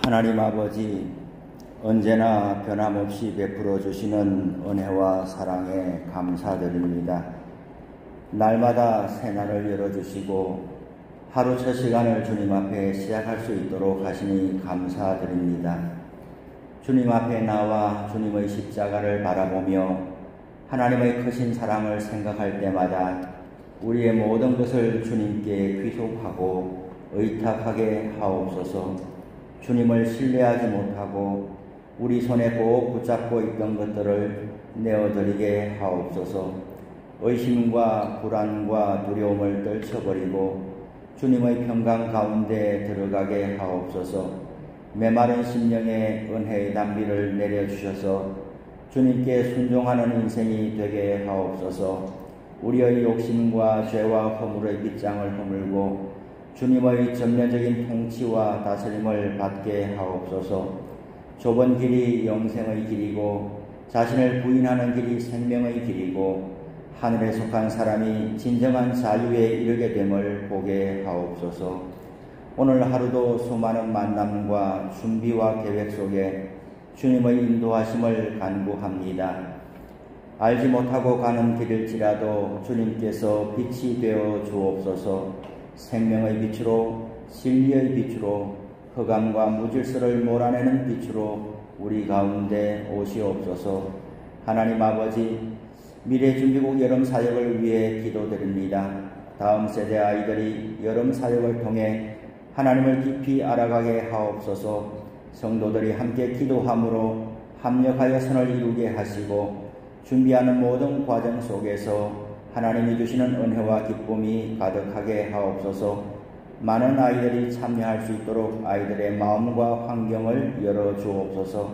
하나님 아버지, 언제나 변함없이 베풀어 주시는 은혜와 사랑에 감사드립니다. 날마다 새날을 열어주시고 하루 첫 시간을 주님 앞에 시작할 수 있도록 하시니 감사드립니다. 주님 앞에 나와 주님의 십자가를 바라보며 하나님의 크신 사랑을 생각할 때마다 우리의 모든 것을 주님께 귀속하고 의탁하게 하옵소서. 주님을 신뢰하지 못하고 우리 손에 꼭 붙잡고 있던 것들을 내어드리게 하옵소서. 의심과 불안과 두려움을 떨쳐버리고 주님의 평강 가운데 들어가게 하옵소서. 메마른 심령에 은혜의 담비를 내려주셔서 주님께 순종하는 인생이 되게 하옵소서. 우리의 욕심과 죄와 허물의 빗장을 허물고 주님의 전면적인 통치와 다스림을 받게 하옵소서. 좁은 길이 영생의 길이고 자신을 부인하는 길이 생명의 길이고 하늘에 속한 사람이 진정한 자유에 이르게 됨을 보게 하옵소서. 오늘 하루도 수많은 만남과 준비와 계획 속에 주님의 인도하심을 간구합니다. 알지 못하고 가는 길일지라도 주님께서 빛이 되어 주옵소서. 생명의 빛으로, 진리의 빛으로, 흑암과 무질서를 몰아내는 빛으로 우리 가운데 오시옵소서. 하나님 아버지, 미래준비국 여름 사역을 위해 기도드립니다. 다음 세대 아이들이 여름 사역을 통해 하나님을 깊이 알아가게 하옵소서. 성도들이 함께 기도함으로 합력하여 선을 이루게 하시고 준비하는 모든 과정 속에서 하나님이 주시는 은혜와 기쁨이 가득하게 하옵소서. 많은 아이들이 참여할 수 있도록 아이들의 마음과 환경을 열어주옵소서.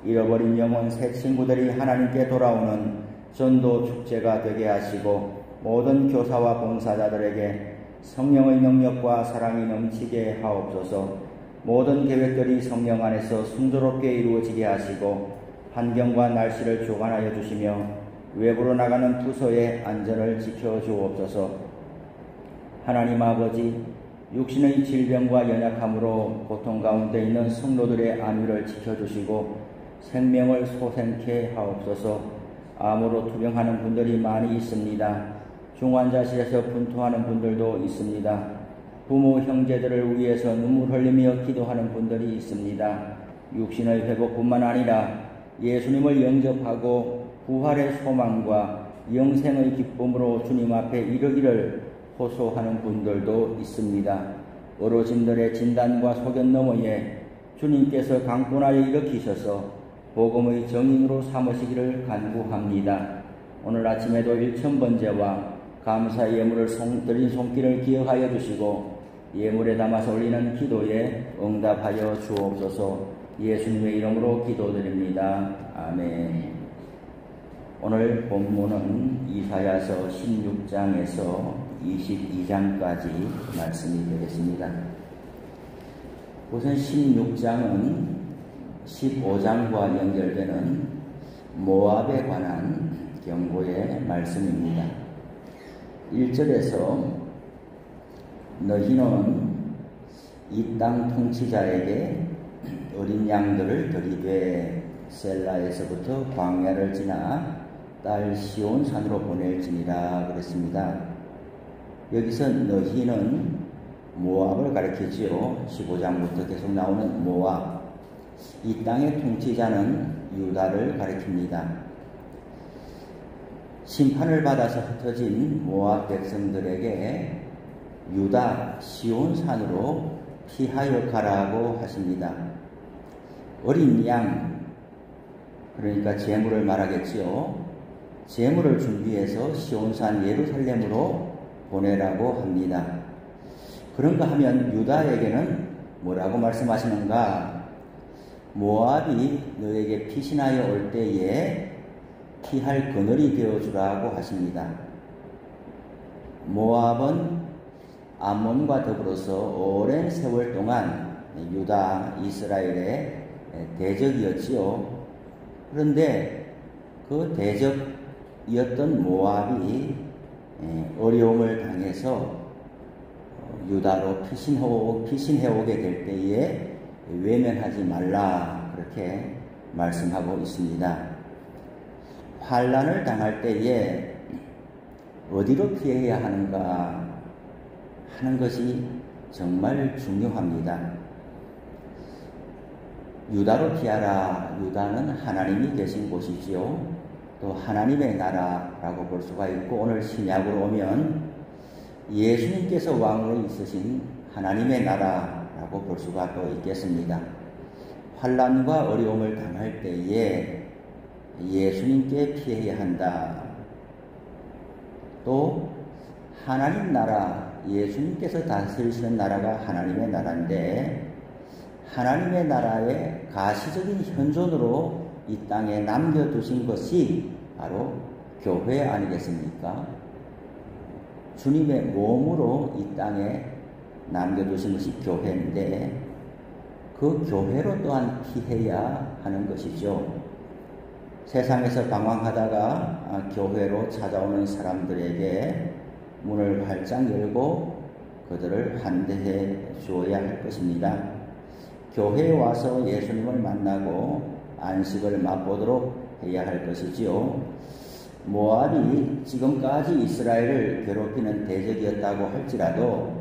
잃어버린 영혼 새 친구들이 하나님께 돌아오는 전도 축제가 되게 하시고 모든 교사와 봉사자들에게 성령의 능력과 사랑이 넘치게 하옵소서. 모든 계획들이 성령 안에서 순조롭게 이루어지게 하시고 환경과 날씨를 주관하여 주시며 외부로 나가는 부서의 안전을 지켜주옵소서. 하나님 아버지, 육신의 질병과 연약함으로 고통 가운데 있는 성도들의 안위를 지켜주시고 생명을 소생케 하옵소서. 암으로 투병하는 분들이 많이 있습니다. 중환자실에서 분투하는 분들도 있습니다. 부모 형제들을 위해서 눈물 흘리며 기도하는 분들이 있습니다. 육신의 회복뿐만 아니라 예수님을 영접하고 부활의 소망과 영생의 기쁨으로 주님 앞에 이르기를 호소하는 분들도 있습니다. 어르신들의 진단과 소견 너머에 주님께서 강권하여 일으키셔서 복음의 정인으로 삼으시기를 간구합니다. 오늘 아침에도 1000번제와 감사의 예물을 드린 손길을 기억하여 주시고 예물에 담아서 올리는 기도에 응답하여 주옵소서. 예수님의 이름으로 기도드립니다. 아멘. 오늘 본문은 이사야서 16장에서 22장까지 말씀이 되겠습니다. 우선 16장은 15장과 연결되는 모압에 관한 경고의 말씀입니다. 1절에서 너희는 이 땅 통치자에게 어린 양들을 들이되 셀라에서부터 광야를 지나 딸 시온산으로 보낼지니라 그랬습니다. 여기서 너희는 모압을 가리키지요. 15장부터 계속 나오는 모압. 이 땅의 통치자는 유다를 가리킵니다. 심판을 받아서 흩어진 모압 백성들에게 유다 시온산으로 피하여 가라고 하십니다. 어린 양, 그러니까 제물을 말하겠지요. 제물을 준비해서 시온산 예루살렘으로 보내라고 합니다. 그런가 하면 유다에게는 뭐라고 말씀하시는가? 모압이 너에게 피신하여 올 때에 피할 그늘이 되어주라고 하십니다. 모압은 암몬과 더불어서 오랜 세월 동안 유다, 이스라엘의 대적이었지요. 그런데 그 대적이었던 모압이 어려움을 당해서 유다로 피신해오게 될 때에 외면하지 말라 그렇게 말씀하고 있습니다. 환난을 당할 때에 어디로 피해야 하는가 하는 것이 정말 중요합니다. 유다로 피하라. 유다는 하나님이 계신 곳이지요. 또 하나님의 나라라고 볼 수가 있고, 오늘 신약으로 오면 예수님께서 왕으로 있으신 하나님의 나라라고 볼 수가 또 있겠습니다. 환난과 어려움을 당할 때에 예수님께 피해야 한다. 또 하나님 나라, 예수님께서 다스리시는 나라가 하나님의 나라인데, 하나님의 나라의 가시적인 현존으로 이 땅에 남겨두신 것이 바로 교회 아니겠습니까? 주님의 몸으로 이 땅에 남겨두신 것이 교회인데, 그 교회로 또한 피해야 하는 것이죠. 세상에서 방황하다가 교회로 찾아오는 사람들에게 문을 활짝 열고 그들을 환대해 주어야 할 것입니다. 교회에 와서 예수님을 만나고 안식을 맛보도록 해야 할 것이지요. 모압이 지금까지 이스라엘을 괴롭히는 대적이었다고 할지라도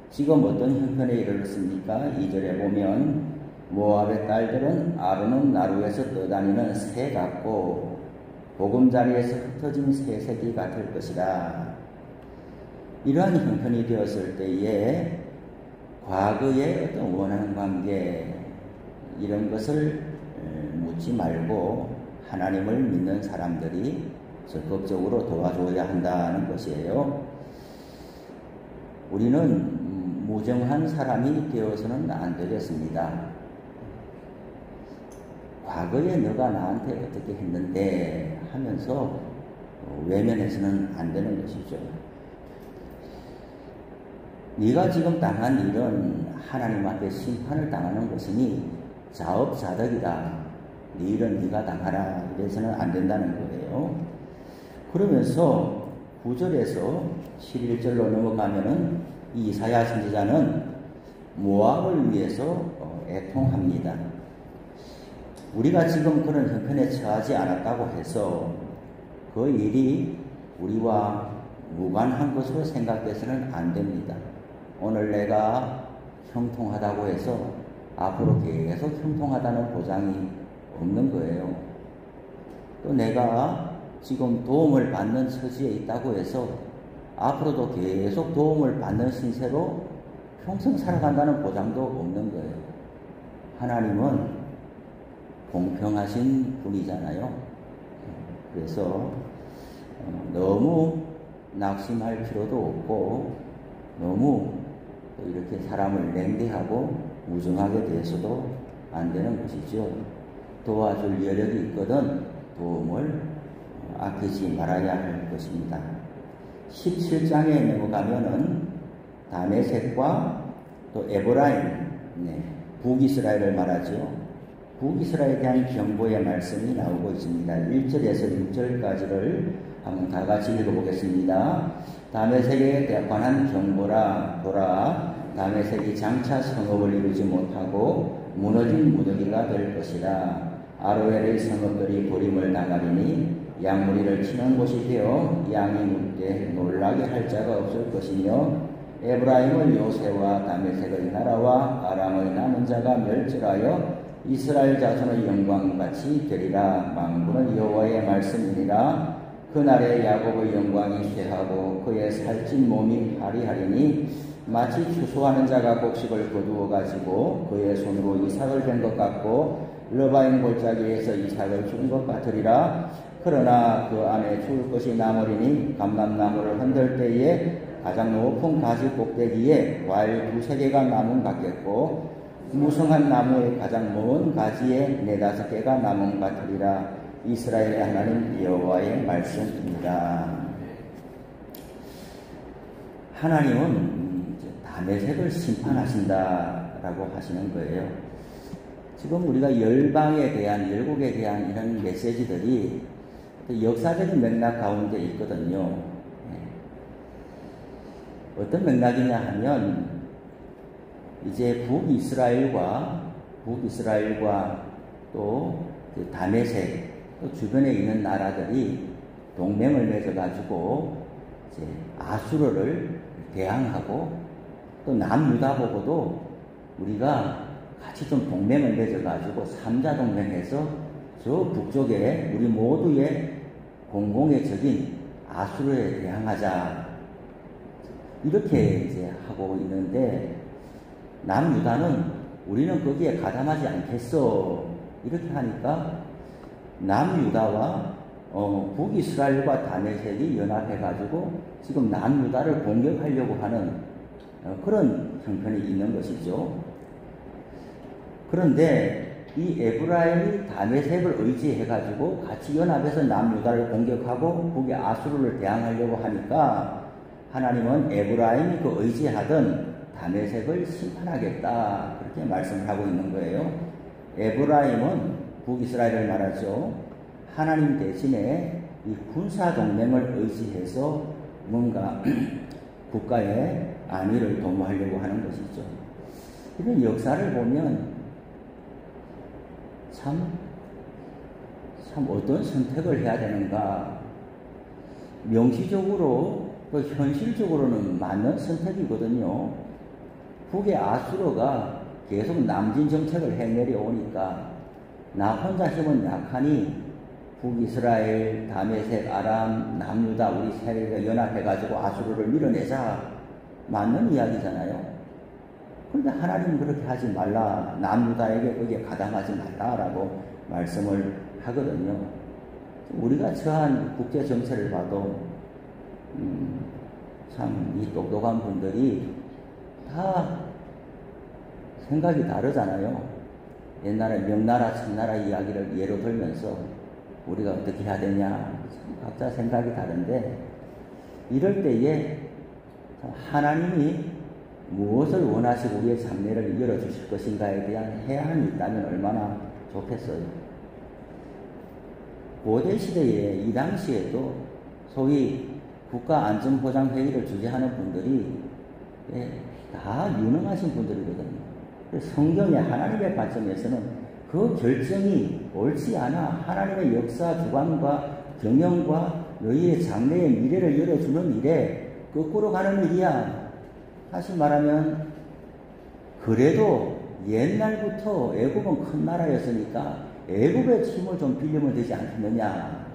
지금 어떤 형편에 이르렀습니까? 2절에 보면 모압의 딸들은 아르논 나루에서 떠다니는 새 같고 보금자리에서 흩어진 새새끼 같을 것이라. 이러한 형편이 되었을 때에 과거의 어떤 원하는 관계 이런 것을 묻지 말고 하나님을 믿는 사람들이 적극적으로 도와줘야 한다는 것이에요. 우리는 무정한 사람이 되어서는 안 되겠습니다. 과거에 너가 나한테 어떻게 했는데 하면서 외면해서는 안 되는 것이죠. 네가 지금 당한 일은 하나님 앞에 심판을 당하는 것이니 자업자득이다. 네 일은 네가 당하라. 이래서는 안 된다는 거예요. 그러면서 9절에서 11절로 넘어가면은 이 이사야 선지자는 모압을 위해서 애통합니다. 우리가 지금 그런 형편에 처하지 않았다고 해서 그 일이 우리와 무관한 것으로 생각돼서는 안 됩니다. 오늘 내가 형통하다고 해서 앞으로 계속 형통하다는 보장이 없는 거예요. 또 내가 지금 도움을 받는 처지에 있다고 해서 앞으로도 계속 도움을 받는 신세로 평생 살아간다는 보장도 없는 거예요. 하나님은 공평하신 분이잖아요. 그래서 너무 낙심할 필요도 없고 너무 이렇게 사람을 냉대하고 무정하게 대해서도 안 되는 것이죠. 도와줄 여력이 있거든 도움을 아끼지 말아야 할 것입니다. 17장에 넘어가면은 다메섹과 또 에브라임, 북이스라엘을 말하죠. 북이스라엘에 대한 경고의 말씀이 나오고 있습니다. 1절에서 6절까지를 한번 다 같이 읽어보겠습니다. 다메섹에 관한 경고라. 보라, 다메섹이 장차 성읍을 이루지 못하고 무너진 무더기가 될 것이라. 아로엘의 성읍들이 버림을 당하리니 양무리를 치는 곳이 되어 양이 묻되 놀라게 할 자가 없을 것이며, 에브라임의 요새와 다메섹의 나라와 아람의 남은 자가 멸절하여 이스라엘 자손의 영광같이 되리라. 망군은 여호와의 말씀이니라. 그날에 야곱의 영광이 쇠하고 그의 살찐 몸이 파리하리니 마치 추수하는 자가 곡식을 거두어 가지고 그의 손으로 이삭을 벤 것 같고 러바임 골짜기에서 이삭을 준 것 같으리라. 그러나 그 안에 죽을 것이 남으리니 감람나무를 흔들 때에 가장 높은 가지 꼭대기에 과일 2-3개가 남은 같겠고 무성한 나무의 가장 먼 가지에 4-5개가 남은 같으리라. 이스라엘의 하나님 여호와의 말씀입니다. 하나님은 다메섹을 심판하신다라고 하시는 거예요. 지금 우리가 열방에 대한, 열국에 대한 이런 메시지들이 역사적인 맥락 가운데 있거든요. 어떤 맥락이냐 하면 이제 북이스라엘과 북이스라엘과 또 그 다메섹 또 주변에 있는 나라들이 동맹을 맺어가지고 이제 아수르를 대항하고 또 남유다 보고도 우리가 같이 좀 동맹을 맺어가지고 삼자 동맹해서 저 북쪽에 우리 모두의 공공의 적인 아수르에 대항하자 이렇게 이제 하고 있는데 남유다는 우리는 거기에 가담하지 않겠어 이렇게 하니까 남유다와 북이스라엘과 다메섹이 연합해가지고 지금 남유다를 공격하려고 하는 그런 형편이 있는 것이죠. 그런데 이 에브라임이 다메섹을 의지해가지고 같이 연합해서 남유다를 공격하고 북의 아수르를 대항하려고 하니까 하나님은 에브라임이 그 의지하던 다메섹을 심판하겠다 그렇게 말씀을 하고 있는 거예요. 에브라임은 북이스라엘을 말하죠. 하나님 대신에 이 군사동맹을 의지해서 뭔가 국가의 안위를 도모하려고 하는 것이죠. 이런 역사를 보면 참 어떤 선택을 해야 되는가. 명시적으로 또 현실적으로는 맞는 선택이거든요. 북의 아수르가 계속 남진 정책을 해내려 오니까 나 혼자 힘은 약하니 북이스라엘, 다메섹, 아람, 남유다 우리 세계가 연합해가지고 아수르를 밀어내자 맞는 이야기잖아요. 그런데 하나님은 그렇게 하지 말라. 남유다에게 거기에 가담하지 말라라고 말씀을 하거든요. 우리가 처한 국제 정세를 봐도 참 이 똑똑한 분들이 다 생각이 다르잖아요. 옛날에 명나라, 청나라 이야기를 예로 들면서 우리가 어떻게 해야 되냐. 참 각자 생각이 다른데 이럴 때에 하나님이 무엇을 원하시고 우리의 장래를 열어주실 것인가에 대한 해안이 있다면 얼마나 좋겠어요. 고대 시대에 이 당시에도 소위 국가안전보장회의를 주재하는 분들이 다 유능하신 분들이거든요. 성경의 하나님의 관점에서는 그 결정이 옳지 않아. 하나님의 역사 주관과 경영과 너희의 장래의 미래를 열어주는 일에 거꾸로 가는 일이야. 다시 말하면 그래도 옛날부터 애굽은 큰 나라였으니까 애굽의 힘을 좀 빌리면 되지 않겠느냐.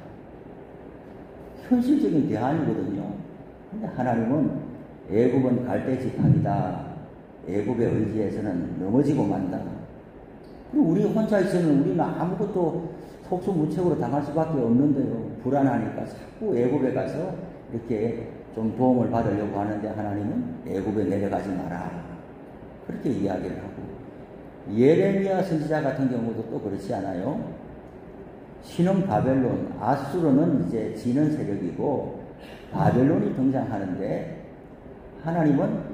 현실적인 대안이거든요. 근데 하나님은 애굽은 갈대 지팡이다. 애굽의 의지에서는 넘어지고 만다. 그리고 우리 혼자 있으면 우리는 아무것도 속수무책으로 당할 수밖에 없는데요. 불안하니까 자꾸 애굽에 가서 이렇게 좀 도움을 받으려고 하는데 하나님은 애굽에 내려가지 마라. 그렇게 이야기를 하고 예레미야 선지자 같은 경우도 또 그렇지 않아요? 신흥 바벨론, 아수르는 이제 지는 세력이고 바벨론이 등장하는데 하나님은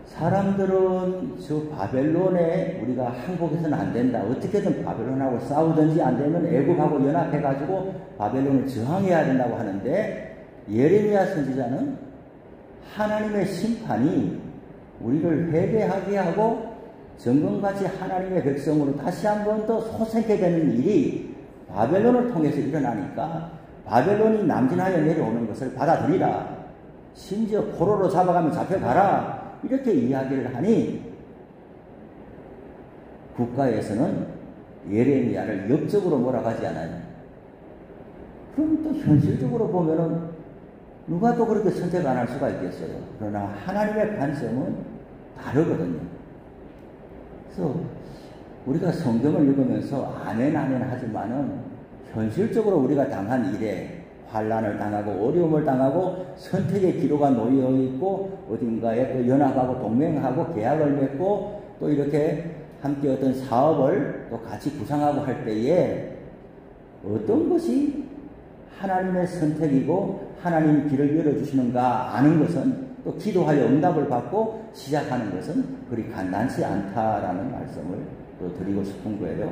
사람들은 저 바벨론에 우리가 항복해서는 안 된다. 어떻게든 바벨론하고 싸우든지 안 되면 애굽하고 연합해가지고 바벨론을 저항해야 된다고 하는데 예레미야 선지자는 하나님의 심판이 우리를 회개하게 하고 정금같이 하나님의 백성으로 다시 한 번 더 소생케 되는 일이 바벨론을 통해서 일어나니까 바벨론이 남진하여 내려오는 것을 받아들이라. 심지어 포로로 잡아가면 잡혀가라. 이렇게 이야기를 하니 국가에서는 예레미야를 역적으로 몰아가지 않아요. 그럼 또 현실적으로 보면은 누가 또 그렇게 선택 안 할 수가 있겠어요. 그러나 하나님의 관점은 다르거든요. 그래서 우리가 성경을 읽으면서 아멘 하지만은 현실적으로 우리가 당한 일에 환난을 당하고 어려움을 당하고 선택의 기로가 놓여 있고 어딘가에 또 연합하고 동맹하고 계약을 맺고 또 이렇게 함께 어떤 사업을 또 같이 구상하고 할 때에 어떤 것이 하나님의 선택이고 하나님이 길을 열어주시는가 아는 것은 또 기도하여 응답을 받고 시작하는 것은 그리 간단치 않다라는 말씀을 또 드리고 싶은 거예요.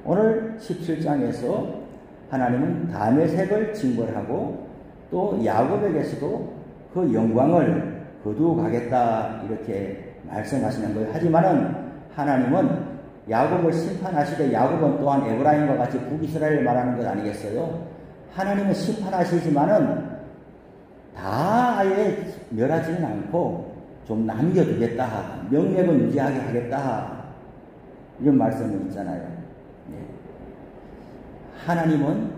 오늘 17장에서 하나님은 다메섹을 징벌하고 또 야곱에게서도 그 영광을 거두어 가겠다 이렇게 말씀하시는 거예요. 하지만은 하나님은 야곱을 심판하시되 야곱은 또한 에브라임과 같이 북이스라엘을 말하는 것 아니겠어요? 하나님은 심판하시지만은 다 아예 멸하지는 않고 좀 남겨두겠다. 명맥은 유지하게 하겠다. 이런 말씀은 있잖아요. 네. 하나님은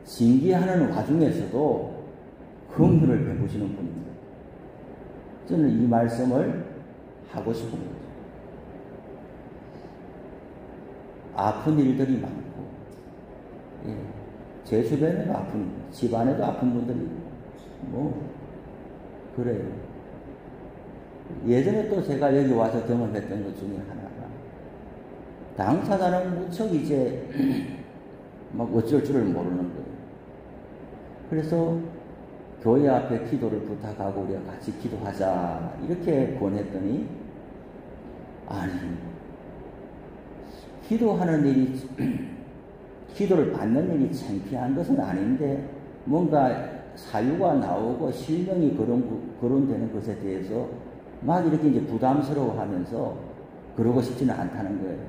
징계하는 와중에서도 긍휼을 베푸시는 분입니다. 저는 이 말씀을 하고 싶은 거죠. 아픈 일들이 많고, 예, 제 주변에도 아픈, 집안에도 아픈 분들이 있고, 그래요. 예전에 또 제가 여기 와서 경험했던 것 중에 하나가, 당사자는 무척 이제 막 어쩔 줄을 모르는 거예요. 그래서 교회 앞에 기도를 부탁하고 우리가 같이 기도하자 이렇게 권했더니, 아니, 기도하는 일이 기도를 받는 일이 창피한 것은 아닌데 뭔가 사유가 나오고 실명이 거론되는 것에 대해서 막 이렇게 이제 부담스러워하면서 그러고 싶지는 않다는 거예요.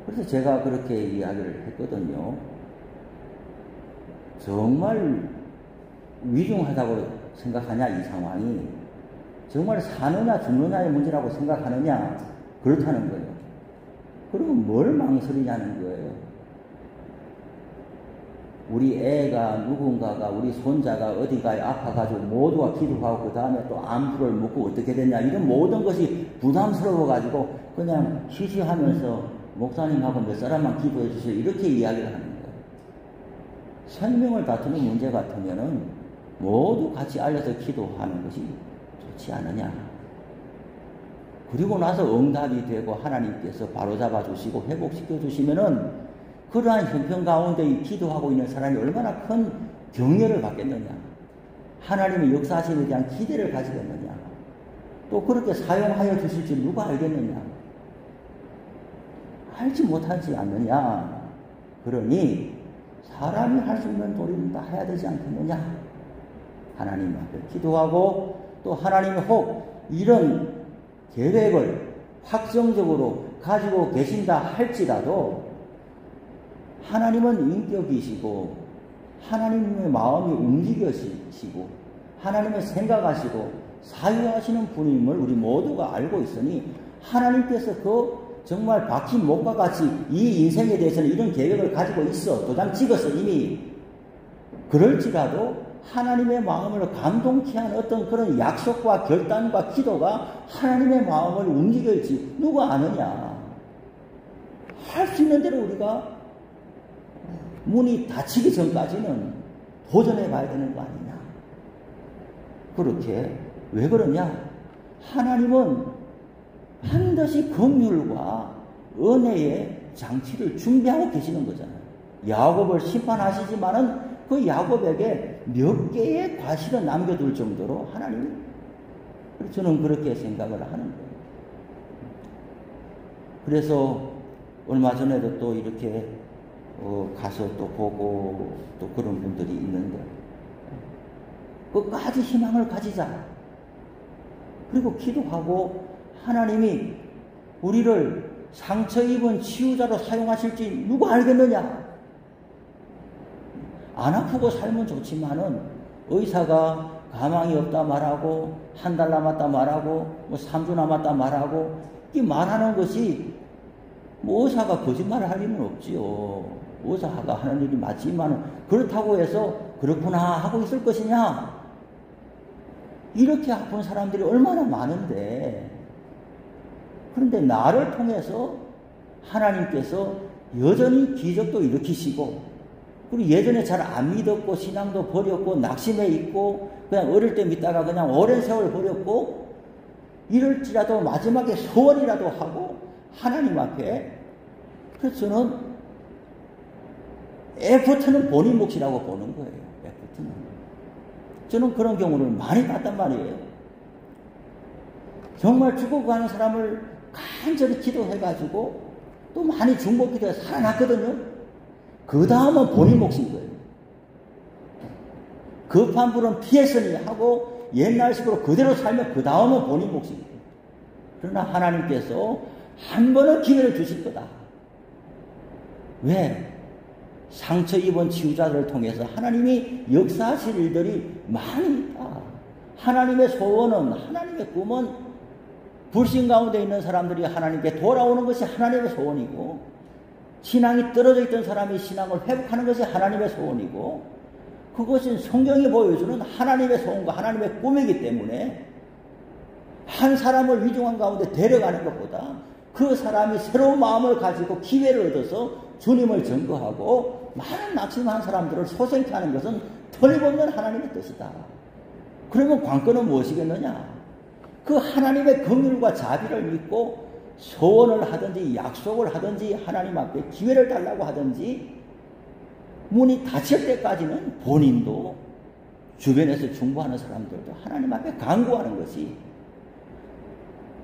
그래서 제가 그렇게 이야기를 했거든요. 정말 위중하다고 생각하냐, 이 상황이. 정말 사느냐 죽느냐의 문제라고 생각하느냐, 그렇다는 거예요. 그러면 뭘 망설이냐는 거예요. 우리 애가 누군가가, 우리 손자가 어디가에 아파가지고 모두가 기도하고 그 다음에 또 안부를 묻고 어떻게 됐냐, 이런 모든 것이 부담스러워가지고 그냥 쉬쉬하면서 목사님하고 몇 사람만 기도해 주세요, 이렇게 이야기를 하는 거예요. 생명을 다투는 문제 같으면은 모두 같이 알려서 기도하는 것이 좋지 않느냐. 그리고 나서 응답이 되고 하나님께서 바로잡아 주시고 회복시켜 주시면은 그러한 형편 가운데 기도하고 있는 사람이 얼마나 큰 격려를 받겠느냐. 하나님의 역사하심에 대한 기대를 가지겠느냐. 또 그렇게 사용하여 주실지 누가 알겠느냐. 알지 못하지 않느냐. 그러니 사람이 할 수 있는 도리는 다 해야 되지 않겠느냐. 하나님 앞에 기도하고 또 하나님이 혹 이런 계획을 확정적으로 가지고 계신다 할지라도 하나님은 인격이시고 하나님의 마음이 움직여지시고 하나님의 생각하시고 사유하시는 분임을 우리 모두가 알고 있으니 하나님께서 그 정말 박힌 목과 같이 이 인생에 대해서는 이런 계획을 가지고 있어. 도장 찍어서 이미. 그럴지라도 하나님의 마음을 감동케 하는 어떤 그런 약속과 결단과 기도가 하나님의 마음을 움직일지 누가 아느냐. 할 수 있는 대로 우리가 문이 닫히기 전까지는 도전해 봐야 되는 거 아니냐. 그렇게 왜 그러냐. 하나님은 반드시 긍휼과 은혜의 장치를 준비하고 계시는 거잖아요. 야곱을 심판하시지만은 그 야곱에게 몇 개의 과실을 남겨둘 정도로 하나님이, 저는 그렇게 생각을 하는 거예요. 그래서 얼마 전에도 또 이렇게 가서 또 보고 또 그런 분들이 있는데 끝까지 희망을 가지자. 그리고 기도하고 하나님이 우리를 상처 입은 치유자로 사용하실지 누가 알겠느냐. 안 아프고 살면 좋지만은 의사가 가망이 없다 말하고 한 달 남았다 말하고 뭐 3주 남았다 말하고 이 말하는 것이 뭐 의사가 거짓말을 할 일은 없지요. 의사가 하는 일이 맞지만 그렇다고 해서 그렇구나 하고 있을 것이냐. 이렇게 아픈 사람들이 얼마나 많은데, 그런데 나를 통해서 하나님께서 여전히 기적도 일으키시고, 그리고 예전에 잘 안 믿었고 신앙도 버렸고 낙심해 있고 그냥 어릴 때 믿다가 그냥 오랜 세월 버렸고 이럴지라도 마지막에 소원이라도 하고 하나님 앞에, 그래서 저는 에포트는 본인 몫이라고 보는 거예요. 에포트는. 저는 그런 경우를 많이 봤단 말이에요. 정말 죽어가는 사람을 간절히 기도해가지고 또 많이 중보기도해서 살아났거든요. 그 다음은 본인 몫인 거예요. 급한 불은 피했으니 하고 옛날식으로 그대로 살면 그 다음은 본인 몫인 거예요. 그러나 하나님께서 한 번은 기회를 주실 거다. 왜? 상처 입은 치유자들을 통해서 하나님이 역사하실 일들이 많이 있다. 하나님의 소원은, 하나님의 꿈은 불신 가운데 있는 사람들이 하나님께 돌아오는 것이 하나님의 소원이고, 신앙이 떨어져 있던 사람이 신앙을 회복하는 것이 하나님의 소원이고, 그것은 성경이 보여주는 하나님의 소원과 하나님의 꿈이기 때문에 한 사람을 위중한 가운데 데려가는 것보다 그 사람이 새로운 마음을 가지고 기회를 얻어서 주님을 증거하고 많은 낙심한 사람들을 소생케 하는 것은 틀림없는 하나님의 뜻이다. 그러면 관건은 무엇이겠느냐? 그 하나님의 긍휼과 자비를 믿고 소원을 하든지 약속을 하든지 하나님 앞에 기회를 달라고 하든지 문이 닫힐 때까지는 본인도 주변에서 중보하는 사람들도 하나님 앞에 간구하는 것이,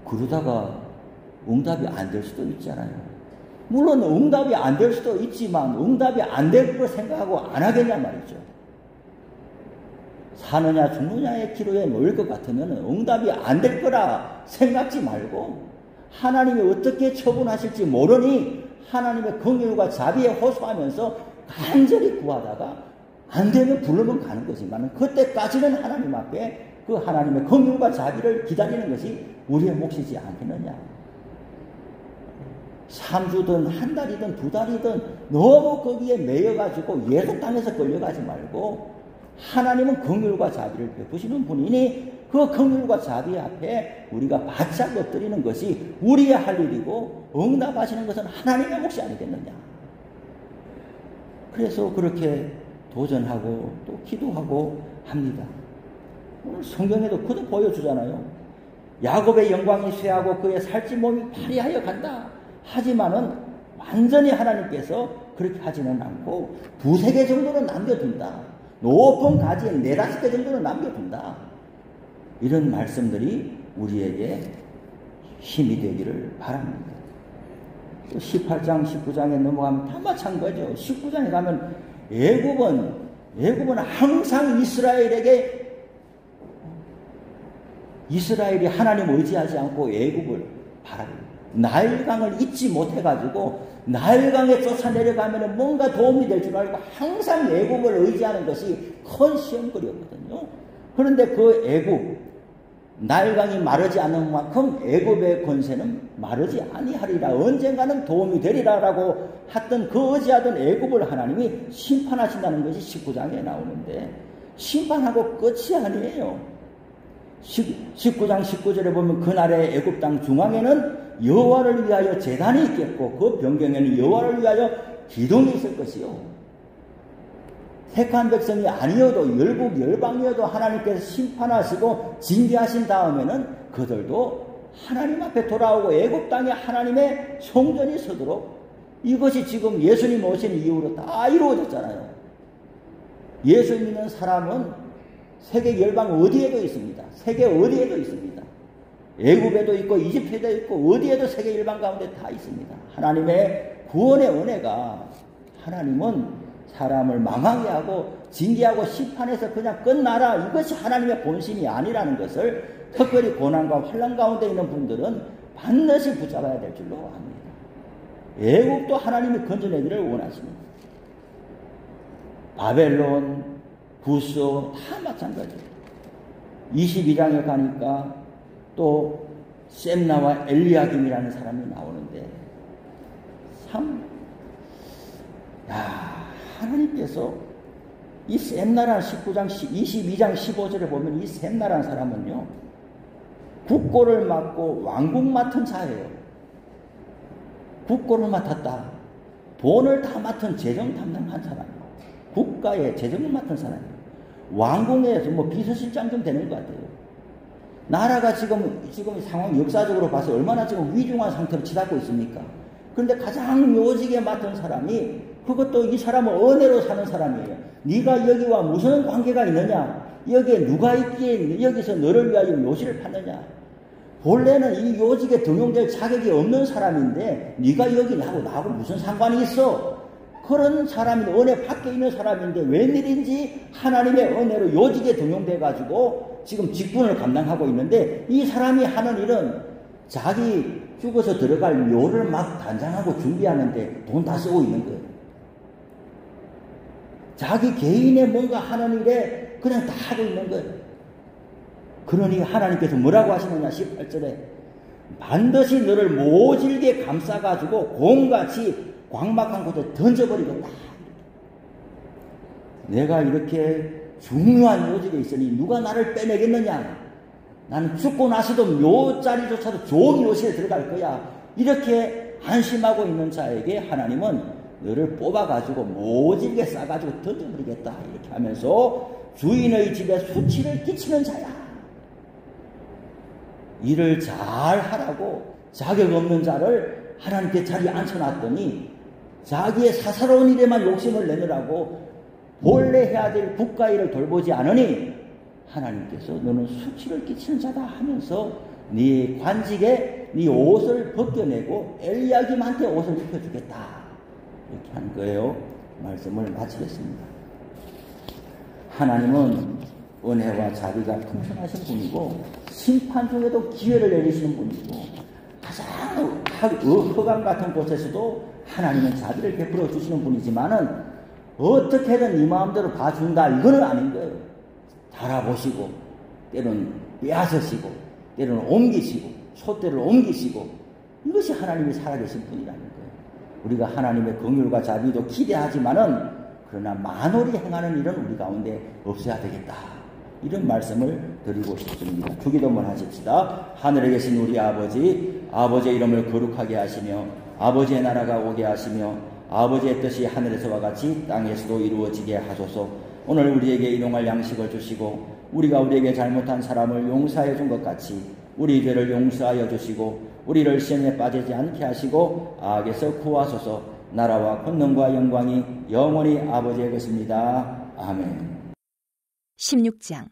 그러다가 응답이 안 될 수도 있잖아요. 물론 응답이 안 될 수도 있지만 응답이 안 될 걸 생각하고 안 하겠냐 말이죠. 사느냐 죽느냐의 기로에 놓일 것 같으면 응답이 안 될 거라 생각지 말고 하나님이 어떻게 처분하실지 모르니 하나님의 긍휼과 자비에 호소하면서 간절히 구하다가 안 되면 부르면 가는 거지만 그때까지는 하나님 앞에 그 하나님의 긍휼과 자비를 기다리는 것이 우리의 몫이지 않겠느냐. 3주든 한 달이든 두 달이든 너무 거기에 매여가지고 예속 땅에서 끌려가지 말고 하나님은 긍휼과 자비를 베푸시는 분이니 그 긍휼과 자비 앞에 우리가 바짝 엎드리는 것이 우리의 할 일이고 응답하시는 것은 하나님의 몫이 아니겠느냐. 그래서 그렇게 도전하고 또 기도하고 합니다. 오늘 성경에도 그도 보여주잖아요. 야곱의 영광이 쇠하고 그의 살찐 몸이 파리하여 간다. 하지만은 완전히 하나님께서 그렇게 하지는 않고 두세 개 정도는 남겨둔다. 높은 가지에 4-5개 정도는 남겨둔다. 이런 말씀들이 우리에게 힘이 되기를 바랍니다. 또 18장, 19장에 넘어가면 다 마찬가지죠. 19장에 가면 애굽은 항상 이스라엘이 하나님 의지하지 않고 애굽을 바라봅니다. 나일강을 잊지 못해가지고 나일강에 쫓아내려가면 뭔가 도움이 될 줄 알고 항상 애굽을 의지하는 것이 큰 시험거리였거든요. 그런데 그 애굽, 나일강이 마르지 않는 만큼 애굽의 권세는 마르지 아니하리라, 언젠가는 도움이 되리라라고 했던 그 의지하던 애굽을 하나님이 심판하신다는 것이 19장에 나오는데 심판하고 끝이 아니에요. 19장 19절에 보면 그날의 애굽 땅 중앙에는 여호와를 위하여 제단이 있겠고 그 변경에는 여호와를 위하여 기둥이 있을 것이요. 택한 백성이 아니어도 열국 열방이어도 하나님께서 심판하시고 징계하신 다음에는 그들도 하나님 앞에 돌아오고 애굽 땅에 하나님의 성전이 서도록, 이것이 지금 예수님 오신 이후로 다 이루어졌잖아요. 예수 믿는 사람은 세계 열방 어디에도 있습니다. 세계 어디에도 있습니다. 애굽에도 있고 이집트에도 있고 어디에도 세계 열방 가운데 다 있습니다. 하나님의 구원의 은혜가, 하나님은 사람을 망하게 하고 징계하고 심판해서 그냥 끝나라, 이것이 하나님의 본심이 아니라는 것을 특별히 고난과 환난 가운데 있는 분들은 반드시 붙잡아야 될 줄로 압니다. 애굽도 하나님이 건져내기를 원하십니다. 바벨론, 구스 다 마찬가지예요. 22장에 가니까 또 셈나와 엘리야김이라는 사람이 나오는데 하나님께서 이 셈나라는 22장 15절에 보면 이 셈나라는 사람은요, 국고를 맡고 왕국 맡은 자예요. 국고를 맡았다. 돈을 다 맡은 재정 담당한 사람이에요. 국가의 재정을 맡은 사람이에요. 왕궁에서 뭐 비서실장 좀 되는 것 같아요. 나라가 지금 상황 역사적으로 봐서 얼마나 지금 위중한 상태로 치닫고 있습니까? 그런데 가장 요직에 맡은 사람이, 그것도 이 사람은 은혜로 사는 사람이에요. 네가 여기와 무슨 관계가 있느냐? 여기에 누가 있기에 여기서 너를 위하여 묘시를 받느냐? 본래는 이 요직에 등용될 자격이 없는 사람인데 네가 여기 나하고 무슨 상관이 있어? 그런 사람이 은혜 밖에 있는 사람인데 웬일인지 하나님의 은혜로 요직에 등용돼가지고 지금 직분을 감당하고 있는데, 이 사람이 하는 일은 자기 죽어서 들어갈 묘를 막 단장하고 준비하는데 돈 다 쓰고 있는 거예요. 자기 개인의 뭔가 하는 일에 그냥 다 하고 있는 거예요. 그러니 하나님께서 뭐라고 하시느냐 18절에 반드시 너를 모질게 감싸가지고 곰같이 광막한 곳에 던져버리겠다. 내가 이렇게 중요한 요직에 있으니 누가 나를 빼내겠느냐. 나는 죽고 나서도 묘자리조차도 좋은 요실에 들어갈 거야. 이렇게 안심하고 있는 자에게 하나님은 너를 뽑아가지고 모질게 싸가지고 던져버리겠다. 이렇게 하면서 주인의 집에 수치를 끼치는 자야. 일을 잘 하라고 자격 없는 자를 하나님께 자리에 앉혀놨더니 자기의 사사로운 일에만 욕심을 내느라고 본래 해야 될 국가 일을 돌보지 않으니 하나님께서 너는 수치를 끼치는 자다 하면서 네 관직에 네 옷을 벗겨내고 엘리야김한테 옷을 입혀주겠다. 이렇게 한 거예요. 말씀을 마치겠습니다. 하나님은 은혜와 자비가 풍성하신 분이고 심판 중에도 기회를 내리시는 분이고 가장 흑암 같은 곳에서도 하나님은 자비를 베풀어 주시는 분이지만은 어떻게든 네 마음대로 봐준다 이거는 아닌 거예요. 달아보시고 때로는 빼앗으시고 때로는 옮기시고 촛대를 옮기시고 이것이 하나님이 살아계신 분이라는 거예요. 우리가 하나님의 긍휼과 자비도 기대하지만은 그러나 만홀히 행하는 일은 우리 가운데 없어야 되겠다. 이런 말씀을 드리고 싶습니다. 주기도문 하십시다. 하늘에 계신 우리 아버지, 아버지의 이름을 거룩하게 하시며 아버지의 나라가 오게 하시며 아버지의 뜻이 하늘에서와 같이 땅에서도 이루어지게 하소서. 오늘 우리에게 일용할 양식을 주시고 우리가 우리에게 잘못한 사람을 용서해 준 것 같이 우리 죄를 용서하여 주시고 우리를 시험에 빠지지 않게 하시고 악에서 구하소서. 나라와 권능과 영광이 영원히 아버지의 것입니다. 아멘. 16장.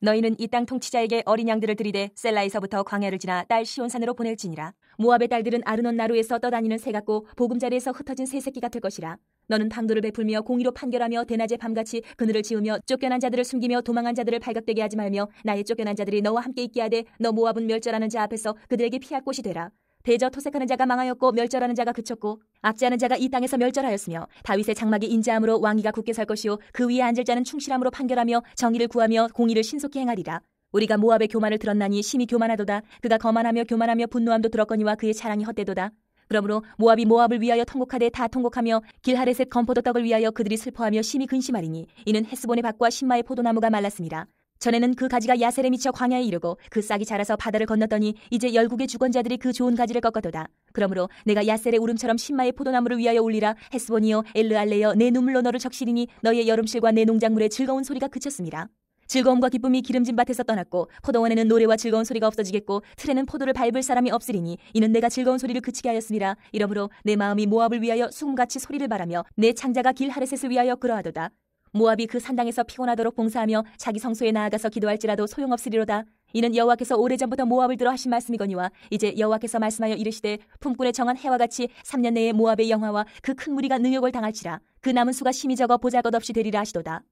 너희는 이 땅 통치자에게 어린 양들을 들이되 셀라에서부터 광야를 지나 딸 시온산으로 보낼지니라. 모압의 딸들은 아르논 나루에서 떠다니는 새 같고 보금자리에서 흩어진 새 새끼 같을 것이라. 너는 방도를 베풀며 공의로 판결하며 대낮에 밤같이 그늘을 지으며 쫓겨난 자들을 숨기며 도망한 자들을 발각되게 하지 말며 나의 쫓겨난 자들이 너와 함께 있게 하되 너 모압은 멸절하는 자 앞에서 그들에게 피할 곳이 되라. 대저 토색하는 자가 망하였고 멸절하는 자가 그쳤고 압제하는 자가 이 땅에서 멸절하였으며 다윗의 장막이 인자함으로 왕위가 굳게 설 것이요 그 위에 앉을 자는 충실함으로 판결하며 정의를 구하며 공의를 신속히 행하리라. 우리가 모압의 교만을 들었나니 심히 교만하도다. 그가 거만하며 교만하며 분노함도 들었거니와 그의 자랑이 헛되도다. 그러므로 모압이 모압을 위하여 통곡하되 다 통곡하며 길하레셋 건포도 떡을 위하여 그들이 슬퍼하며 심히 근심하리니 이는 헤스본의 밭과 신마의 포도나무가 말랐습니다. 전에는 그 가지가 야셀에 미쳐 광야에 이르고 그 싹이 자라서 바다를 건넜더니 이제 열국의 주권자들이 그 좋은 가지를 꺾었도다. 그러므로 내가 야셀의 울음처럼 신마의 포도나무를 위하여 울리라. 헤스본이여 엘르알레여 내 눈물로 너를 적시리니 너의 여름실과 내 농작물의 즐거운 소리가 그쳤습니다. 즐거움과 기쁨이 기름진 밭에서 떠났고 포도원에는 노래와 즐거운 소리가 없어지겠고 틀에는 포도를 밟을 사람이 없으리니 이는 내가 즐거운 소리를 그치게 하였습니다. 이러므로 내 마음이 모압을 위하여 수금같이 소리를 바라며 내 창자가 길 하레셋을 위하여 그러하도다. 모압이 그 산당에서 피곤하도록 봉사하며 자기 성소에 나아가서 기도할지라도 소용없으리로다. 이는 여호와께서 오래전부터 모압을 들어 하신 말씀이거니와 이제 여호와께서 말씀하여 이르시되 품꾼에 정한 해와 같이 3년 내에 모압의 영화와 그 큰 무리가 능욕을 당할지라. 그 남은 수가 심히 적어 보잘것없이 되리라 하시도다.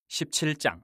17장.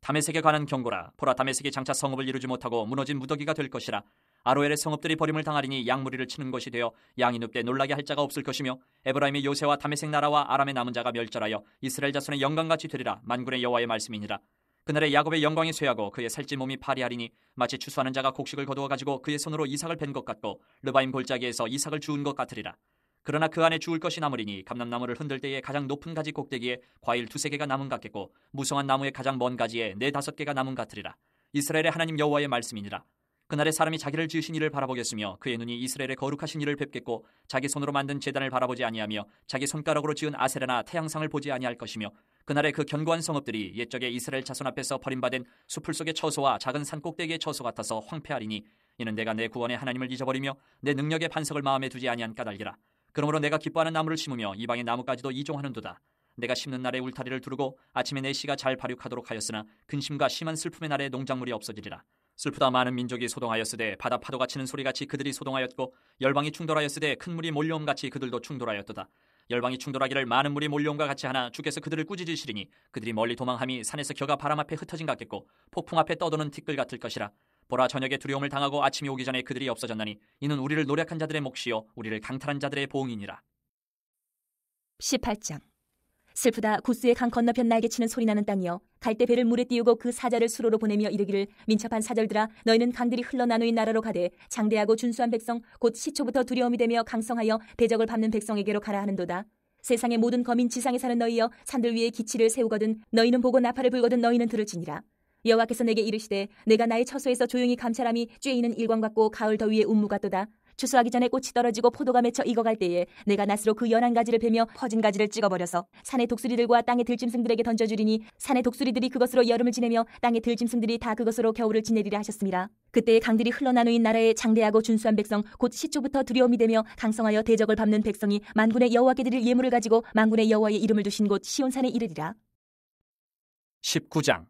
다메섹에 관한 경고라. 보라, 다메섹이 장차 성읍을 이루지 못하고 무너진 무더기가 될 것이라. 아로엘의 성읍들이 버림을 당하리니 양무리를 치는 것이 되어 양이 눕되 놀라게 할 자가 없을 것이며 에브라임의 요새와 다메섹 나라와 아람의 남은 자가 멸절하여 이스라엘 자손의 영광같이 되리라. 만군의 여호와의 말씀이니라. 그날에 야곱의 영광이 쇠하고 그의 살찐 몸이 파리하리니 마치 추수하는 자가 곡식을 거두어 가지고 그의 손으로 이삭을 벤 것 같고 르바임 골짜기에서 이삭을 주운 것 같으리라. 그러나 그 안에 주울 것이 남으리니 감람나무를 흔들 때에 가장 높은 가지 꼭대기에 과일 2-3개가 남은 같겠고 무성한 나무의 가장 먼 가지에 4-5개가 남은 같으리라. 이스라엘의 하나님 여호와의 말씀이니라. 그날에 사람이 자기를 지으신 이를 바라보겠으며 그의 눈이 이스라엘의 거룩하신 이를 뵙겠고 자기 손으로 만든 제단을 바라보지 아니하며 자기 손가락으로 지은 아세라나 태양상을 보지 아니할 것이며 그날에 그 견고한 성읍들이 옛적에 이스라엘 자손 앞에서 버림받은 수풀 속의 처소와 작은 산 꼭대기의 처소 같아서 황폐하리니 이는 내가 내 구원의 하나님을 잊어버리며 내 능력의 반석을 마음에 두지 아니한 까닭이라. 그러므로 내가 기뻐하는 나무를 심으며 이방의 나무까지도 이종하는도다. 내가 심는 날에 울타리를 두르고 아침에 내 씨가 잘 발육하도록 하였으나 근심과 심한 슬픔의 날에 농작물이 없어지리라. 슬프다 많은 민족이 소동하였으되 바다 파도가 치는 소리같이 그들이 소동하였고 열방이 충돌하였으되 큰 물이 몰려옴같이 그들도 충돌하였도다. 열방이 충돌하기를 많은 물이 몰려옴과 같이 하나 주께서 그들을 꾸짖으시리니 그들이 멀리 도망함이 산에서 겨가 바람 앞에 흩어진 같겠고 폭풍 앞에 떠도는 티끌 같을 것이라. 보라, 저녁에 두려움을 당하고 아침이 오기 전에 그들이 없어졌나니 이는 우리를 노력한 자들의 몫이요 우리를 강탈한 자들의 보응이니라. 18장. 슬프다 구스의 강 건너편 날개치는 소리나는 땅이여, 갈대 배를 물에 띄우고 그 사자를 수로로 보내며 이르기를, 민첩한 사절들아, 너희는 강들이 흘러나누인 나라로 가되 장대하고 준수한 백성 곧 시초부터 두려움이 되며 강성하여 대적을 밟는 백성에게로 가라 하는도다. 세상의 모든 거민 지상에 사는 너희여, 산들 위에 기치를 세우거든 너희는 보고 나팔을 불거든 너희는 들을지니라. 여호와께서 내게 이르시되, 내가 나의 처소에서 조용히 감찰함이 쬐이는 일광 같고 가을 더위에 운무 같도다. 추수하기 전에 꽃이 떨어지고 포도가 맺혀 익어갈 때에 내가 낫으로 그 연한 가지를 베며 퍼진 가지를 찍어버려서 산의 독수리들과 땅의 들짐승들에게 던져주리니 산의 독수리들이 그것으로 여름을 지내며 땅의 들짐승들이 다 그것으로 겨울을 지내리라 하셨습니다. 그때에 강들이 흘러나누인 나라에 장대하고 준수한 백성 곧 시초부터 두려움이 되며 강성하여 대적을 밟는 백성이 만군의 여호와께 드릴 예물을 가지고 만군의 여호와의 이름을 두신 곳 시온산에 이르리라. 19장.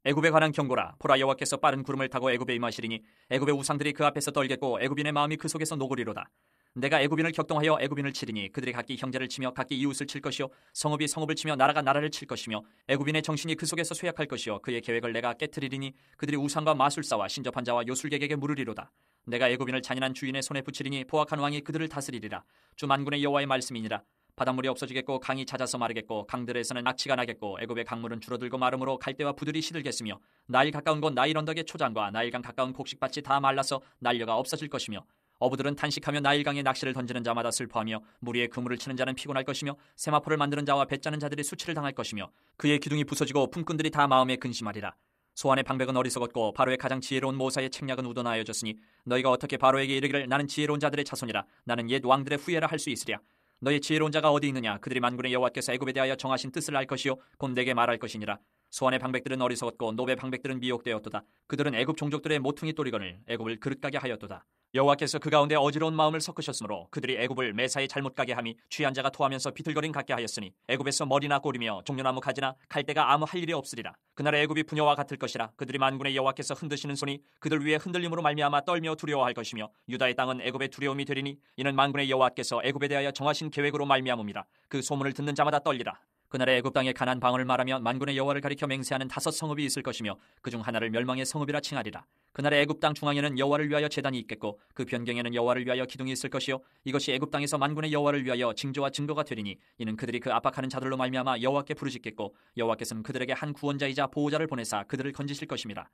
애굽에 관한 경고라. 보라, 여호와께서 빠른 구름을 타고 애굽에 임하시리니 애굽의 우상들이 그 앞에서 떨겠고 애굽인의 마음이 그 속에서 녹으리로다. 내가 애굽인을 격동하여 애굽인을 치리니 그들이 각기 형제를 치며 각기 이웃을 칠 것이요 성읍이 성읍을 치며 나라가 나라를 칠 것이며 애굽인의 정신이 그 속에서 쇠약할 것이요 그의 계획을 내가 깨트리리니 그들이 우상과 마술사와 신접한 자와 요술객에게 물으리로다. 내가 애굽인을 잔인한 주인의 손에 붙이리니 포악한 왕이 그들을 다스리리라. 주 만군의 여호와의 말씀이니라. 바닷물이 없어지겠고 강이 잦아서 마르겠고 강들에서는 악취가 나겠고 애굽의 강물은 줄어들고 마름으로 갈대와 부들이 시들겠으며 나일 가까운 곳 나일 언덕의 초장과 나일강 가까운 곡식밭이 다 말라서 난려가 없어질 것이며 어부들은 탄식하며 나일강에 낚시를 던지는 자마다 슬퍼하며 무리에 그물을 치는 자는 피곤할 것이며 세마포를 만드는 자와 배 짜는 자들이 수치를 당할 것이며 그의 기둥이 부서지고 품꾼들이 다 마음에 근심하리라. 소안의 방백은 어리석었고 바로의 가장 지혜로운 모사의 책략은 우러나여졌으니 너희가 어떻게 바로에게 이르기를 나는 지혜로운 자들의 자손이라 나는 옛 왕들의 후예라 할 수 있으랴. 너희 지혜로운 자가 어디 있느냐? 그들이 만군의 여호와께서 애굽에 대하여 정하신 뜻을 알 것이요 곧 내게 말할 것이니라. 소안의 방백들은 어리석었고 노베 방백들은 미혹되었도다. 그들은 애굽 종족들의 모퉁이 또리건을 애굽을 그릇가게 하였도다. 여호와께서 그 가운데 어지러운 마음을 섞으셨으므로 그들이 애굽을 매사에 잘못 가게 함이 취한 자가 토하면서 비틀거림 같게 하였으니 애굽에서 머리나 꼬리며 종려나무 가지나 갈대가 아무 할 일이 없으리라. 그날의 애굽이 부녀와 같을 것이라. 그들이 만군의 여호와께서 흔드시는 손이 그들 위에 흔들림으로 말미암아 떨며 두려워할 것이며 유다의 땅은 애굽의 두려움이 되리니 이는 만군의 여호와께서 애굽에 대하여 정하신 계획으로 말미암음이라. 그 소문을 듣는 자마다 떨리라. 그날에 애굽 땅에 가나안 방언을 말하며 만군의 여호와를 가리켜 맹세하는 5 성읍이 있을 것이며 그중 하나를 멸망의 성읍이라 칭하리라. 그날에 애굽 땅 중앙에는 여호와를 위하여 제단이 있겠고 그 변경에는 여호와를 위하여 기둥이 있을 것이요 이것이 애굽 땅에서 만군의 여호와를 위하여 징조와 증거가 되리니 이는 그들이 그 압박하는 자들로 말미암아 여호와께 부르짖겠고 여호와께서는 그들에게 한 구원자이자 보호자를 보내사 그들을 건지실 것임이라.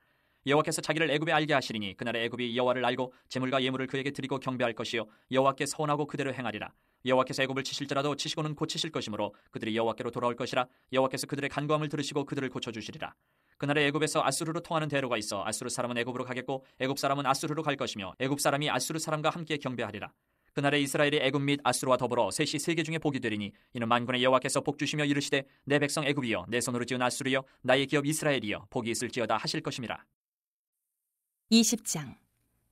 여호와께서 자기를 애굽에 알게 하시리니 그날에 애굽이 여호와를 알고 제물과 예물을 그에게 드리고 경배할 것이요 여호와께 서원하고 그대로 행하리라. 여호와께서 애굽을 치실지라도 치시고는 고치실 것이므로 그들이 여호와께로 돌아올 것이라. 여호와께서 그들의 간구함을 들으시고 그들을 고쳐주시리라. 그날에 애굽에서 아수르로 통하는 대로가 있어 아수르 사람은 애굽으로 가겠고 애굽 사람은 아수르로 갈 것이며 애굽 사람이 아수르 사람과 함께 경배하리라. 그날에 이스라엘이 애굽 및 아수르와 더불어 셋이 세계 중에 복이 되리니 이는 만군의 여호와께서 복 주시며 이르시되 내 백성 애굽이여 내 손으로 지은 아수르여 나의 기업 이스라엘이여 복이 있을지어다 하실 것임이라. 20장.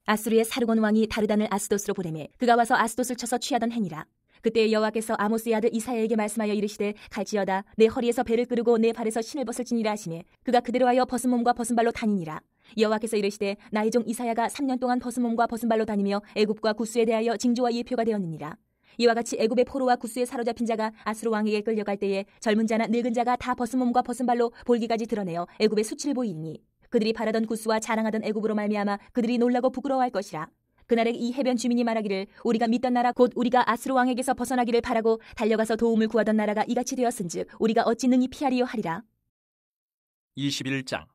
아수르의 사르곤 왕이 다르단을 아스돗으로 보내매 그가 와서 아스돗을 쳐서 취하던 행이라. 그때 여호와께서 아모스의 아들 이사야에게 말씀하여 이르시되 갈지어다 내 허리에서 배를 끄르고 내 발에서 신을 벗을지니라 하시매 그가 그대로 하여 벗은 몸과 벗은 발로 다니니라. 여호와께서 이르시되 나의 종 이사야가 3년 동안 벗은 몸과 벗은 발로 다니며 애굽과 구스에 대하여 징조와 예표가 되었느니라. 이와 같이 애굽의 포로와 구스에 사로잡힌 자가 아수르 왕에게 끌려갈 때에 젊은 자나 늙은 자가 다 벗은 몸과 벗은 발로 볼기까지 드러내어 애굽의 수치를 보이니 그들이 바라던 구스와 자랑하던 애굽으로 말미암아 그들이 놀라고 부끄러워할 것이라. 그날에 이 해변 주민이 말하기를 우리가 믿던 나라 곧 우리가 아수르 왕에게서 벗어나기를 바라고 달려가서 도움을 구하던 나라가 이같이 되었은즉 우리가 어찌 능히 피하리요 하리라. 21장.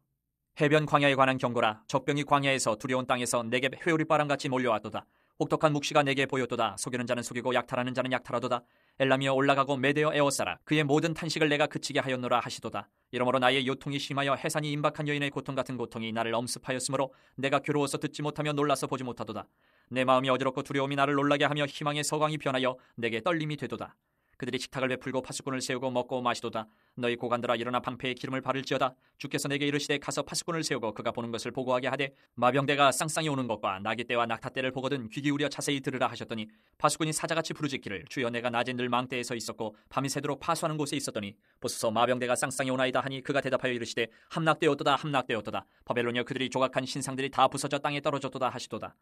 해변 광야에 관한 경고라. 적병이 광야에서 두려운 땅에서 내게 회오리바람같이 몰려왔도다. 혹독한 묵시가 내게 보였도다. 속이는 자는 속이고 약탈하는 자는 약탈하도다. 엘람이여 올라가고 메대여 에워싸라. 그의 모든 탄식을 내가 그치게 하였노라 하시도다. 이러므로 나의 요통이 심하여 해산이 임박한 여인의 고통 같은 고통이 나를 엄습하였으므로 내가 괴로워서 듣지 못하며 놀라서 보지 못하도다. 내 마음이 어지럽고 두려움이 나를 놀라게 하며 희망의 서광이 변하여 내게 떨림이 되도다. 그들이 식탁을 베풀고 파수꾼을 세우고 먹고 마시도다. 너희 고관들아 일어나 방패에 기름을 바를지어다. 주께서 내게 이르시되 가서 파수꾼을 세우고 그가 보는 것을 보고하게 하되 마병대가 쌍쌍이 오는 것과 나귀떼와 낙타떼를 보거든 귀 기울여 자세히 들으라 하셨더니 파수꾼이 사자같이 부르짖기를 주여 내가 낮에 늘 망대에 서 있었고 밤이 새도록 파수하는 곳에 있었더니 보소서 마병대가 쌍쌍이 오나이다 하니 그가 대답하여 이르시되 함락되었도다 함락되었도다. 바벨론이여 그들이 조각한 신상들이 다 부서져 땅에 떨어졌도다 하시도다.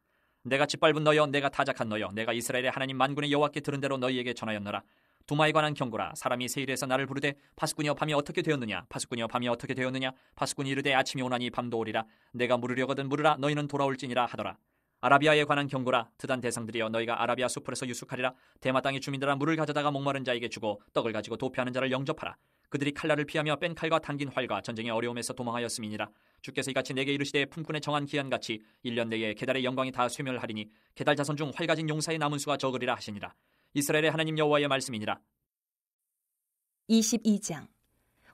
내가 짓밟은 너여 내가 타작한 너여 내가 이스라엘의 하나님 만군의 여호와께 들은 대로 너희에게 전하였노라. 두마에 관한 경고라. 사람이 세일에서 나를 부르되 파수꾼이여 밤이 어떻게 되었느냐, 파수꾼이여 밤이 어떻게 되었느냐. 파수꾼이 이르되 아침이 오나니 밤도 오리라. 내가 물으려거든 물으라. 너희는 돌아올지니라 하더라. 아라비아에 관한 경고라. 드단 대상들이여 너희가 아라비아 수풀에서 유숙하리라. 대마 땅의 주민들아 물을 가져다가 목마른 자에게 주고 떡을 가지고 도피하는 자를 영접하라. 그들이 칼날을 피하며 뺀 칼과 당긴 활과 전쟁의 어려움에서 도망하였음이니라. 주께서 이같이 내게 이르시되 품꾼의 정한 기한같이 1년 내에 게달의 영광이 다 쇠멸하리니 게달 자손 중 활 가진 용사의 남은 수가 적으리라 하시니라. 이스라엘의 하나님 여호와의 말씀이니라. 22장.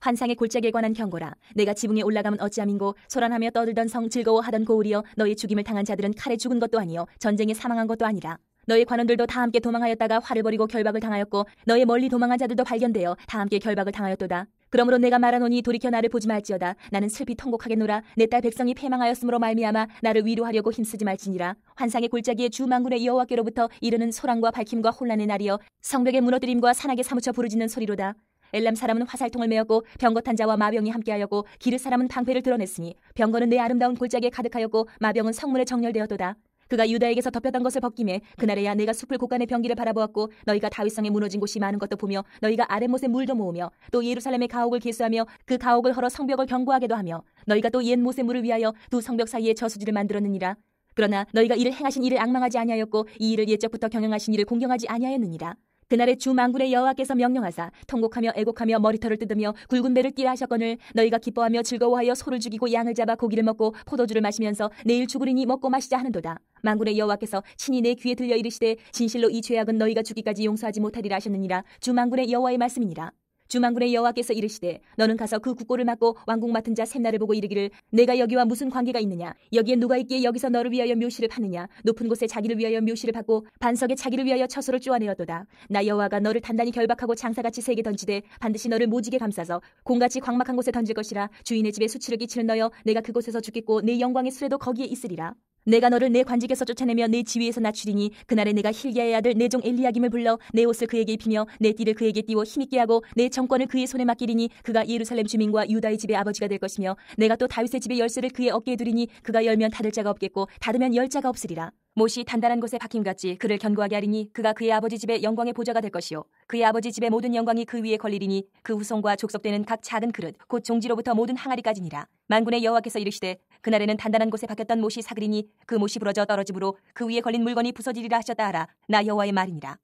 환상의 골짜기에 관한 경고라. 내가 지붕에 올라가면 어찌함인고 소란하며 떠들던 성 즐거워하던 고울이여 너희 죽임을 당한 자들은 칼에 죽은 것도 아니요 전쟁에 사망한 것도 아니라. 너희 관원들도 다 함께 도망하였다가 활을 버리고 결박을 당하였고 너희 멀리 도망한 자들도 발견되어 다 함께 결박을 당하였도다. 그러므로 내가 말하노니 돌이켜 나를 보지 말지어다. 나는 슬피 통곡하겠노라. 내 딸 백성이 패망하였으므로 말미암아 나를 위로하려고 힘쓰지 말지니라. 환상의 골짜기에 주 만군의 여호와께로부터 이르는 소란과 밝힘과 혼란의 날이여 성벽의 무너뜨림과 산악에 사무쳐 부르짖는 소리로다. 엘람 사람은 화살통을 메었고 병거탄 자와 마병이 함께하였고 기르 사람은 방패를 드러냈으니 병거는 내 아름다운 골짜기에 가득하였고 마병은 성문에 정렬되었도다. 그가 유다에게서 덮였던 것을 벗김에 그날에야 내가 숲을 곳간의 병기를 바라보았고 너희가 다윗성에 무너진 곳이 많은 것도 보며 너희가 아랫못에 물도 모으며 또 예루살렘의 가옥을 계수하며 그 가옥을 헐어 성벽을 견고하게도 하며 너희가 또 옛 못의 물을 위하여 두 성벽 사이에 저수지를 만들었느니라. 그러나 너희가 이를 행하신 일을 앙망하지 아니하였고 이 일을 옛적부터 경영하신 일을 공경하지 아니하였느니라. 그날에 주 만군의 여호와께서 명령하사 통곡하며 애곡하며 머리털을 뜯으며 굵은 배를 띠라 하셨거늘 너희가 기뻐하며 즐거워하여 소를 죽이고 양을 잡아 고기를 먹고 포도주를 마시면서 내일 죽으리니 먹고 마시자 하는도다. 만군의 여호와께서 친히 내 귀에 들려 이르시되 진실로 이 죄악은 너희가 죽기까지 용서하지 못하리라 하셨느니라. 주 만군의 여호와의 말씀이니라. 주 만군의 여호와께서 이르시되 너는 가서 그 국고를 맡고 왕궁 맡은 자 샘나를 보고 이르기를 내가 여기와 무슨 관계가 있느냐. 여기에 누가 있기에 여기서 너를 위하여 묘시를 파느냐. 높은 곳에 자기를 위하여 묘시를 받고 반석에 자기를 위하여 처소를 쪼아내었도다. 나 여호와가 너를 단단히 결박하고 장사같이 세게 던지되 반드시 너를 모지게 감싸서 공같이 광막한 곳에 던질 것이라. 주인의 집에 수치를 끼치는 너여 내가 그곳에서 죽겠고 내 영광의 수레도 거기에 있으리라. 내가 너를 내 관직에서 쫓아내며 내 지위에서 낮추리니 그날에 내가 힐기야의 아들 내 종 엘리야김을 불러 내 옷을 그에게 입히며 내 띠를 그에게 띄워 힘있게 하고 내 정권을 그의 손에 맡기리니 그가 예루살렘 주민과 유다의 집의 아버지가 될 것이며 내가 또 다윗의 집의 열쇠를 그의 어깨에 두리니 그가 열면 닫을 자가 없겠고 닫으면 열 자가 없으리라. 못이 단단한 곳에 박힘같이 그를 견고하게 하리니 그가 그의 아버지 집의 영광의 보좌가 될 것이요 그의 아버지 집의 모든 영광이 그 위에 걸리리니 그 후손과 족속되는 각 작은 그릇 곧 종지로부터 모든 항아리까지니라. 만군의 여호와께서 이르시되 그날에는 단단한 곳에 박혔던 못이 사그리니 그 못이 부러져 떨어지므로 그 위에 걸린 물건이 부서지리라 하셨다 하라. 나 여호와의 말이니라.